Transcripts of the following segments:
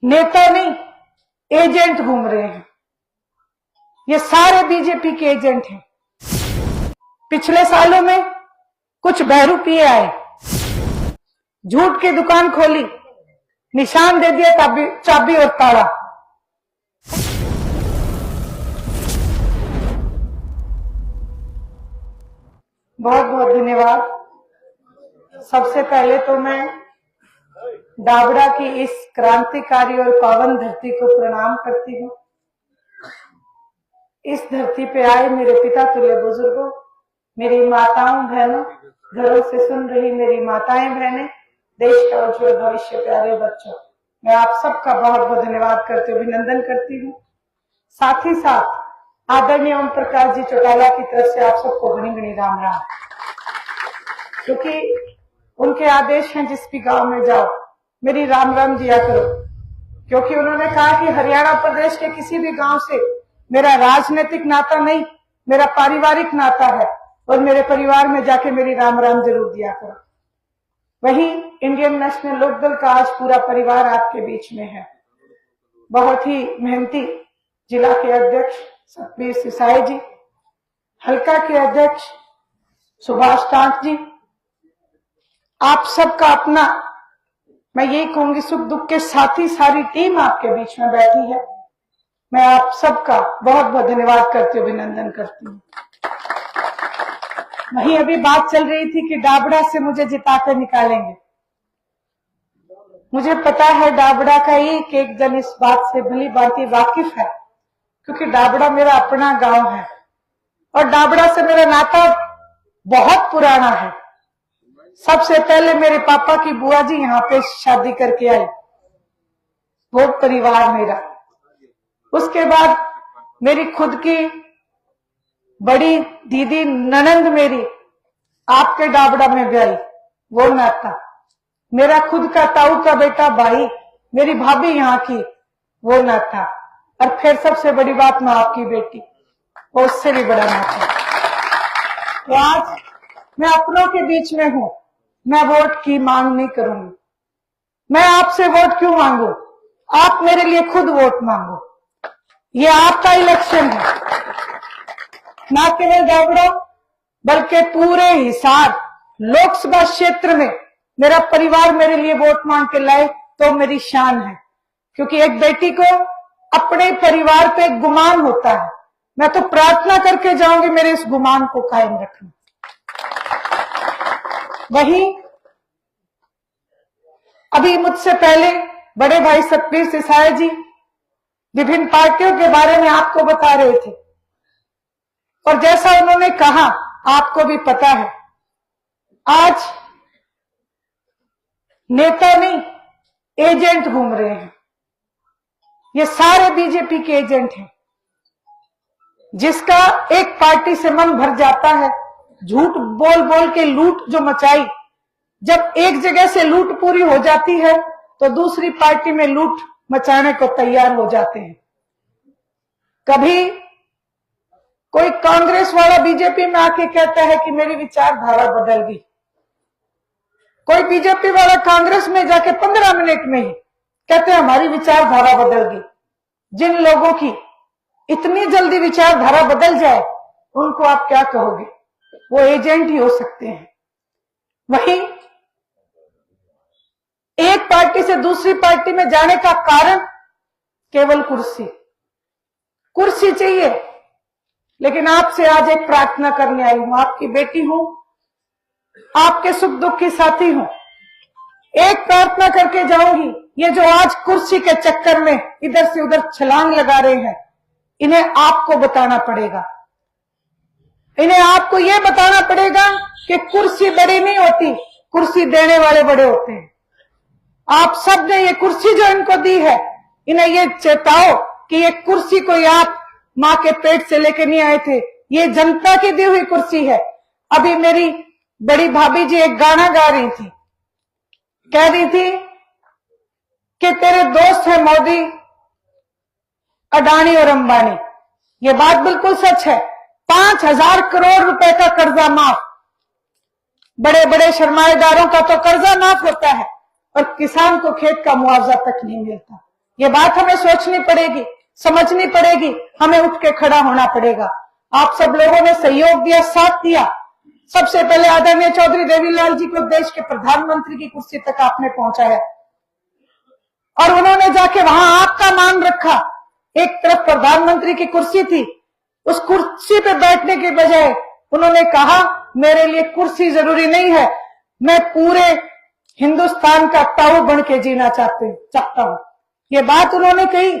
नेता नहीं, एजेंट घूम रहे हैं। ये सारे बीजेपी के एजेंट हैं। पिछले सालों में कुछ बहरूपिये आए, झूठ की दुकान खोली, निशान दे दिया चाबी और ताला। बहुत बहुत धन्यवाद। सबसे पहले तो मैं डाबड़ा की इस क्रांतिकारी और पावन धरती को प्रणाम करती हूँ। इस धरती पे आए मेरे पिता तुल्य बुजुर्गों, मेरी माताओं बहनों, घरों से सुन रही मेरी माताएं बहनें, देश का उज्जवल भविष्य प्यारे बच्चों, मैं आप सबका बहुत बहुत धन्यवाद करती हूँ, अभिनंदन करती हूँ। साथ ही साथ आदरणीय ओम प्रकाश जी चौटाला की तरफ से आप सबको घनी घनी राम राम, क्योंकि उनके आदेश हैं जिस भी गांव में जाओ मेरी राम राम जिया करो, क्योंकि उन्होंने कहा कि हरियाणा प्रदेश के किसी भी गांव से मेरा राजनीतिक नाता नहीं, मेरा पारिवारिक नाता है, और मेरे परिवार में जाके मेरी राम राम जरूर दिया करो। वहीं इंडियन नेशनल लोकदल का आज पूरा परिवार आपके बीच में है। बहुत ही मेहनती जिला के अध्यक्ष सतबीर सिसाई जी, हल्का के अध्यक्ष सुभाष टांक जी, आप सबका अपना, मैं यही कहूंगी, सुख दुख के साथी सारी टीम आपके बीच में बैठी है। मैं आप सबका बहुत बहुत धन्यवाद करती हूँ, अभिनंदन करती हूँ। वहीं अभी बात चल रही थी कि डाबड़ा से मुझे जिताकर निकालेंगे। मुझे पता है डाबड़ा का एक एक जन इस बात से भली भांति वाकिफ है, क्योंकि डाबड़ा मेरा अपना गांव है और डाबड़ा से मेरा नाता बहुत पुराना है। सबसे पहले मेरे पापा की बुआ जी यहाँ पे शादी करके आई, वो परिवार मेरा। उसके बाद मेरी खुद की बड़ी दीदी ननंद मेरी आपके डाबड़ा में ब्याई, वो नाता। मेरा खुद का ताऊ का बेटा भाई, मेरी भाभी यहाँ की, वो नाता। और फिर सबसे बड़ी बात, मैं आपकी बेटी, वो उससे भी बड़ा नाता। तो आज मैं अपनों के बीच में हूं, मैं वोट की मांग नहीं करूंगी। मैं आपसे वोट क्यों मांगू? आप मेरे लिए खुद वोट मांगो। ये आपका इलेक्शन है, ना केवल डाबड़ा बल्कि पूरे हिसार लोकसभा क्षेत्र में मेरा परिवार मेरे लिए वोट मांग के लाए तो मेरी शान है, क्योंकि एक बेटी को अपने परिवार पे गुमान होता है। मैं तो प्रार्थना करके जाऊंगी मेरे इस गुमान को कायम रखना। वहीं अभी मुझसे पहले बड़े भाई सतबीर सिसाई जी विभिन्न पार्टियों के बारे में आपको बता रहे थे, और जैसा उन्होंने कहा आपको भी पता है, आज नेता नहीं, एजेंट घूम रहे हैं। ये सारे बीजेपी के एजेंट हैं, जिसका एक पार्टी से मन भर जाता है। झूठ बोल बोल के लूट जो मचाई, जब एक जगह से लूट पूरी हो जाती है तो दूसरी पार्टी में लूट मचाने को तैयार हो जाते हैं। कभी कोई कांग्रेस वाला बीजेपी में आके कहता है कि मेरी विचारधारा बदल गई, कोई बीजेपी वाला कांग्रेस में जाके 15 मिनट में ही कहते हैं हमारी विचारधारा बदल गई। जिन लोगों की इतनी जल्दी विचारधारा बदल जाए उनको आप क्या कहोगे? वो एजेंट ही हो सकते हैं। वहीं एक पार्टी से दूसरी पार्टी में जाने का कारण केवल कुर्सी, कुर्सी चाहिए। लेकिन आपसे आज एक प्रार्थना करने आई हूं, आपकी बेटी हूं, आपके सुख दुख की साथी हूं। एक प्रार्थना करके जाऊंगी, ये जो आज कुर्सी के चक्कर में इधर से उधर छलांग लगा रहे हैं, इन्हें आपको बताना पड़ेगा। इन्हें आपको यह बताना पड़ेगा कि कुर्सी बड़ी नहीं होती, कुर्सी देने वाले बड़े होते हैं। आप सब ने ये कुर्सी जो इनको दी है, इन्हें ये चेताओ कि ये कुर्सी कोई आप मां के पेट से लेके नहीं आए थे, ये जनता की दी हुई कुर्सी है। अभी मेरी बड़ी भाभी जी एक गाना गा रही थी, कह रही थी कि तेरे दोस्त है मोदी, अडानी और अंबानी। ये बात बिल्कुल सच है। 5,000 करोड़ रुपए का कर्जा माफ, बड़े बड़े सरमाएदारों का तो कर्जा माफ होता है और किसान को खेत का मुआवजा तक नहीं मिलता। ये बात हमें सोचनी पड़ेगी, समझनी पड़ेगी, हमें उठ के खड़ा होना पड़ेगा। आप सब लोगों ने सहयोग दिया, साथ दिया। सबसे पहले आदरणीय चौधरी देवीलाल जी को देश के प्रधानमंत्री की कुर्सी तक आपने पहुंचाया और उन्होंने जाके वहां आपका मान रखा। एक तरफ प्रधानमंत्री की कुर्सी थी, उस कुर्सी पे बैठने के बजाय उन्होंने कहा मेरे लिए कुर्सी जरूरी नहीं है, मैं पूरे हिंदुस्तान का ताऊ बन के जीना चाहता हूं। ये बात उन्होंने कही।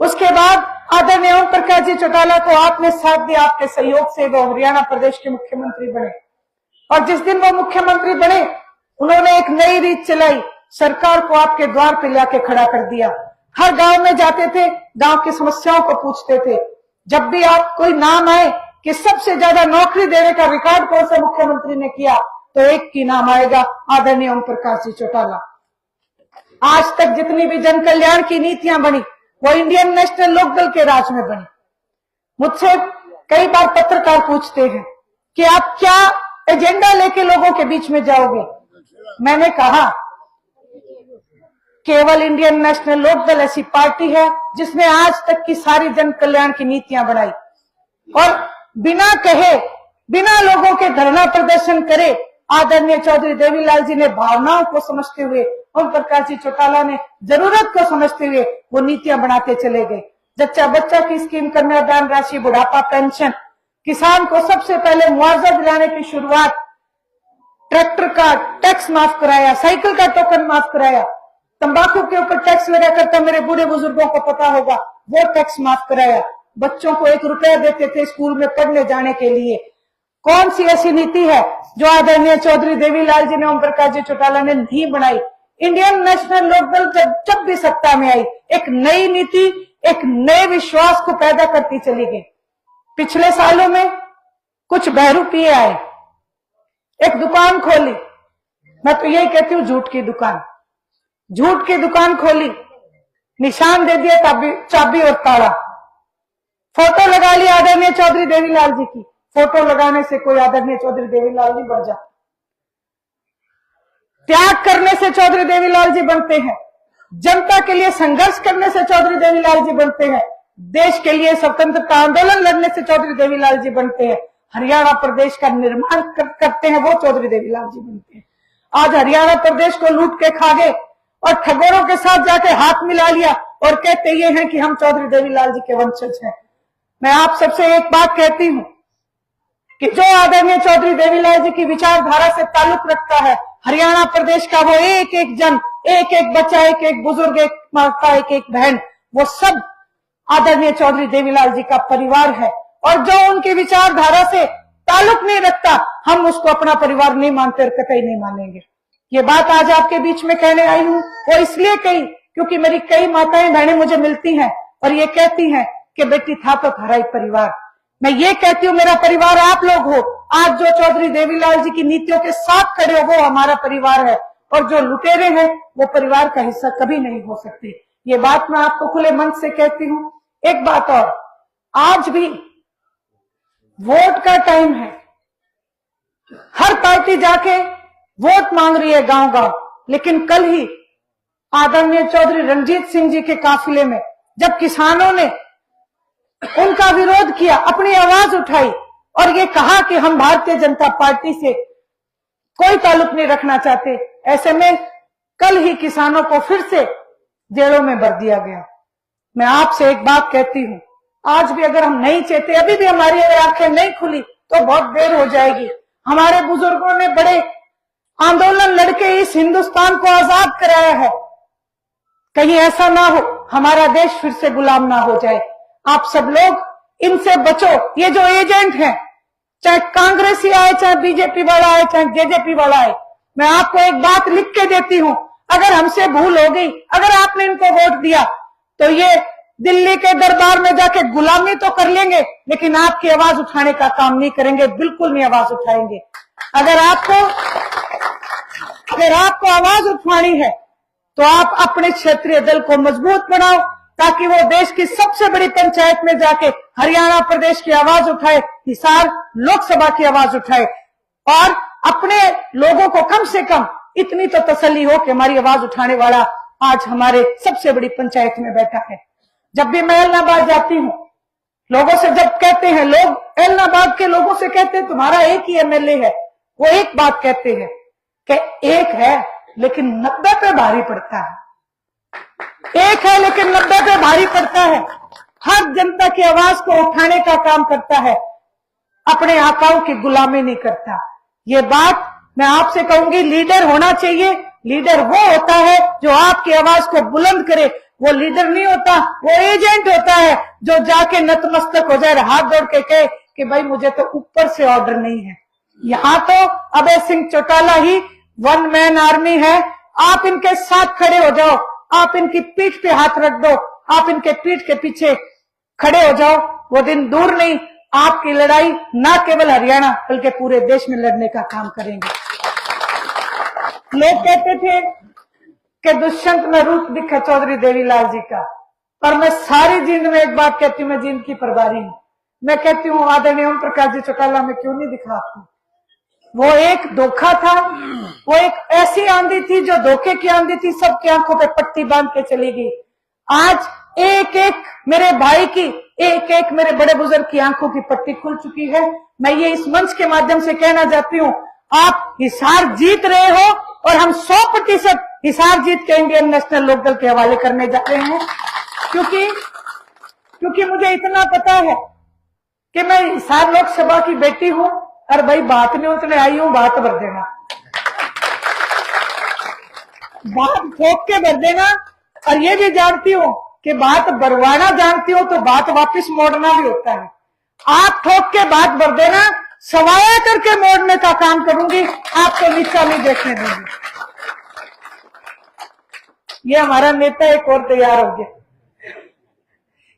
उसके बाद आदरणीय ओम प्रकाश जी चौटाला को आपने साथ दिया, आपके सहयोग से वो हरियाणा प्रदेश के मुख्यमंत्री बने और जिस दिन वो मुख्यमंत्री बने उन्होंने एक नई रीत चलाई, सरकार को आपके द्वार पे लाके खड़ा कर दिया। हर गांव में जाते थे, गांव की समस्याओं को पूछते थे। जब भी आप कोई नाम आए कि सबसे ज्यादा नौकरी देने का रिकॉर्ड कौन से मुख्यमंत्री ने किया, तो एक की नाम आएगा, आदरणीय ओम प्रकाश जी चौटाला। आज तक जितनी भी जन कल्याण की नीतियां बनी वो इंडियन नेशनल लोकदल के राज में बनी। मुझसे कई बार पत्रकार पूछते हैं कि आप क्या एजेंडा लेके लोगों के बीच में जाओगे। मैंने कहा केवल इंडियन नेशनल लोकदल ऐसी पार्टी है जिसने आज तक की सारी जन कल्याण की नीतियां बनाई और बिना कहे, बिना लोगों के धरना प्रदर्शन करे, आदरणीय चौधरी देवीलाल जी ने भावनाओं को समझते हुए, ओम प्रकाश जी चौटाला ने जरूरत को समझते हुए वो नीतियां बनाते चले गए। जच्चा बच्चा की स्कीम, कन्यादान राशि, बुढ़ापा पेंशन, किसान को सबसे पहले मुआवजा दिलाने की शुरुआत, ट्रैक्टर का टैक्स माफ कराया, साइकिल का टोकन माफ कराया, तंबाकू के ऊपर टैक्स लगा करता, मेरे बूढ़े बुजुर्गों को पता होगा, वो टैक्स माफ कराया। बच्चों को 1 रुपया देते थे स्कूल में पढ़ने जाने के लिए। कौन सी ऐसी नीति है जो आदरणीय चौधरी देवीलाल जी ने, ओम प्रकाश जी चौटाला ने नहीं बनाई। इंडियन नेशनल लोकदल जब भी सत्ता में आई, एक नई नीति, एक नए विश्वास को पैदा करती चली गई। पिछले सालों में कुछ बहरूपिये आए, एक दुकान खोली, मैं तो यही कहती हूँ झूठ की दुकान, झूठ की दुकान खोली, निशान दे दिया चाबी और ताला, फोटो लगा ली आदरणीय चौधरी देवीलाल जी की। फोटो लगाने से कोई आदरणीय चौधरी देवीलाल नहीं बन जाता, त्याग करने से चौधरी देवीलाल जी बनते हैं, जनता के लिए संघर्ष करने से चौधरी देवीलाल जी बनते हैं, देश के लिए स्वतंत्रता आंदोलन लड़ने से चौधरी देवीलाल जी बनते हैं, हरियाणा प्रदेश का निर्माण करते हैं वो चौधरी देवीलाल जी बनते हैं। आज हरियाणा प्रदेश को लूट के खा गए और ठगोरों के साथ जाके हाथ मिला लिया और कहते ये हैं कि हम चौधरी देवीलाल जी के वंशज हैं। मैं आप सबसे एक बात कहती हूं कि जो आदरणीय चौधरी देवीलाल जी की विचारधारा से ताल्लुक रखता है, हरियाणा प्रदेश का वो एक एक जन, एक एक बच्चा, एक एक बुजुर्ग, एक माता, एक एक बहन, वो सब आदरणीय चौधरी देवीलाल जी का परिवार है। और जो उनकी विचारधारा से ताल्लुक नहीं रखता, हम उसको अपना परिवार नहीं मानते और कतई नहीं मानेंगे। ये बात आज आपके बीच में कहने आई हूं, वो इसलिए कही क्योंकि मेरी कई माताएं बहनें मुझे मिलती हैं और ये कहती हैं कि बेटी था तो था ही परिवार। मैं ये कहती हूँ मेरा परिवार आप लोग हो। आज जो चौधरी देवीलाल जी की नीतियों के साथ खड़े हो वो हमारा परिवार है और जो लुटेरे हैं वो परिवार का हिस्सा कभी नहीं हो सकते। ये बात मैं आपको खुले मन से कहती हूँ। एक बात और, आज भी वोट का टाइम है, हर पार्टी जाके वोट मांग रही है गांव गांव, लेकिन कल ही आदरणीय चौधरी रणजीत सिंह जी के काफिले में जब किसानों ने उनका विरोध किया, अपनी आवाज उठाई और ये कहा कि हम भारतीय जनता पार्टी से कोई ताल्लुक नहीं रखना चाहते, ऐसे में कल ही किसानों को फिर से जेलों में भर दिया गया। मैं आपसे एक बात कहती हूं, आज भी अगर हम नहीं चाहते, अभी भी हमारी आंखें नहीं खुली तो बहुत देर हो जाएगी। हमारे बुजुर्गों ने बड़े आंदोलन लड़के इस हिंदुस्तान को आजाद कराया है। कहीं ऐसा ना हो हमारा देश फिर से गुलाम ना हो जाए। आप सब लोग इनसे बचो। ये जो एजेंट हैं, चाहे कांग्रेसी आए, चाहे बीजेपी वाला आए, चाहे जेजेपी वाला आए, मैं आपको एक बात लिख के देती हूं, अगर हमसे भूल हो गई, अगर आपने इनको वोट दिया तो ये दिल्ली के दरबार में जाके गुलामी तो कर लेंगे, लेकिन आपकी आवाज उठाने का काम नहीं करेंगे, बिल्कुल नहीं आवाज उठाएंगे। अगर आपको आवाज उठानी है तो आप अपने क्षेत्रीय दल को मजबूत बनाओ ताकि वो देश की सबसे बड़ी पंचायत में जाके हरियाणा प्रदेश की आवाज उठाए, हिसार लोकसभा की आवाज उठाए और अपने लोगों को कम से कम इतनी तो तसल्ली हो कि हमारी आवाज उठाने वाला आज हमारे सबसे बड़ी पंचायत में बैठा है। जब भी मैं एलनाबाद जाती हूँ, लोगों से जब कहते हैं, लोग एलनाबाद के लोगों से कहते हैं तुम्हारा एक ही एमएलए है, वो एक बात कहते हैं कि एक है लेकिन 90 पे भारी पड़ता है। एक है लेकिन 90 पे भारी पड़ता है। हर जनता की आवाज को उठाने का काम करता है, अपने आकाओं की गुलामी नहीं करता। ये बात मैं आपसे कहूंगी, लीडर होना चाहिए। लीडर वो होता है जो आपकी आवाज को बुलंद करे। वो लीडर नहीं होता, वो एजेंट होता है जो जाके नतमस्तक हो जाए, हाथ जोड़ के कहे कि भाई मुझे तो ऊपर से ऑर्डर नहीं है। यहाँ तो अभय सिंह चौटाला ही वन मैन आर्मी है। आप इनके साथ खड़े हो जाओ, आप इनकी पीठ पे हाथ रख दो, आप इनके पीठ के पीछे खड़े हो जाओ, वो दिन दूर नहीं, आपकी लड़ाई न केवल हरियाणा बल्कि पूरे देश में लड़ने का काम करेंगे। लोग कहते थे कि दुष्यंत में रूप दिखा चौधरी देवीलाल जी का, पर मैं सारी जींद में एक बात कहती हूँ, मैं जींद की प्रभारी हूँ। मैं कहती हूँ आदरणीय ओम प्रकाश जी चौटाला में क्यों नहीं दिखा आपको? वो एक धोखा था, वो एक ऐसी आंधी थी जो धोखे की आंधी थी, सबकी आंखों पे पट्टी बांध के चली गई। आज एक एक मेरे भाई की, एक एक मेरे बड़े बुजुर्ग की आंखों की पट्टी खुल चुकी है। मैं ये इस मंच के माध्यम से कहना चाहती हूँ, आप हिसार जीत रहे हो और हम 100% हिसार जीत के इंडियन नेशनल लोकदल के हवाले करने जा रहे हैं, क्योंकि मुझे इतना पता है कि मैं हिसार लोकसभा की बेटी हूँ और भाई बात नहीं उतने आई हूँ, बात भर देना, बात ठोक के भर देना। और ये भी जानती हूँ कि बात बरवाना जानती हो तो बात वापस मोड़ना भी होता है। आप ठोक के बात भर देना, सवाया करके मोड़ने का काम करूंगी, आपको नीचा नहीं देखने दूंगी। ये हमारा नेता एक और तैयार हो गया।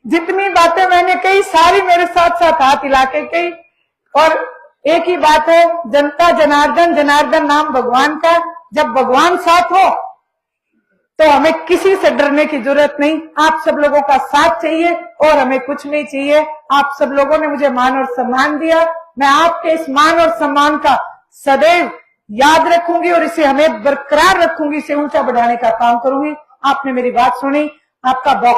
जितनी बातें मैंने कही सारी मेरे साथ साथ हाथ हिला के कही, और एक ही बात है, जनता जनार्दन, जनार्दन नाम भगवान का। जब भगवान साथ हो तो हमें किसी से डरने की जरूरत नहीं। आप सब लोगों का साथ चाहिए और हमें कुछ नहीं चाहिए। आप सब लोगों ने मुझे मान और सम्मान दिया, मैं आपके इस मान और सम्मान का सदैव याद रखूंगी और इसे हमें बरकरार रखूंगी, इसे ऊंचा बढ़ाने का काम करूंगी। आपने मेरी बात सुनी, आपका बहुत